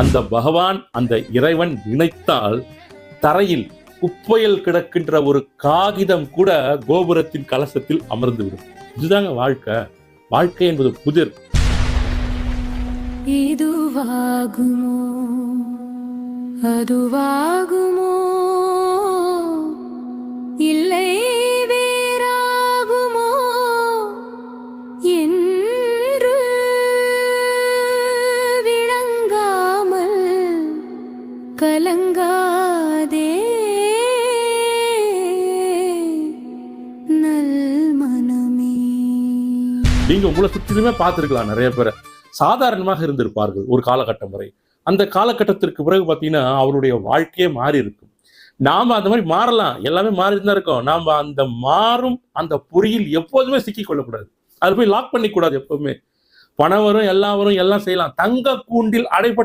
அந்த பகவான், அந்த இறைவன் நினைத்தால் தரையில் குப்பையில் கிடக்கின்ற ஒரு காகிதம் கூட கோபுரத்தின் கலசத்தில் அமர்ந்துவிடும். இதுதாங்க வாழ்க்கை. வாழ்க்கை என்பது புதிர். இதுவாகுமோ அதுவாகுமோ இல்லை வேறாகுமோ என்று விளங்காமல் கலங்காதே நல் மனமே. நீங்க உங்களை சுற்றிலுமே பார்த்திருக்கலாம். நிறைய பேரை சாதாரணமாக இருந்திருப்பார்கள் ஒரு காலகட்டம் வரை. அந்த காலகட்டத்திற்கு பிறகு பார்த்தீங்கன்னா அவருடைய வாழ்க்கையே மாறி இருக்கும். நாம அந்த மாதிரி மாறலாம், எல்லாமே மாறி தான் இருக்கோம். நாம அந்த மாறும் அந்த பொறியில் எப்போதுமே சிக்கிக் கொள்ளக்கூடாது. அது போய் லாக் பண்ணிக்கூடாது. எப்பவுமே பணம் வரும், எல்லாம் வரும், எல்லாம் செய்யலாம். தங்க கூண்டில் அடைப்பட்ட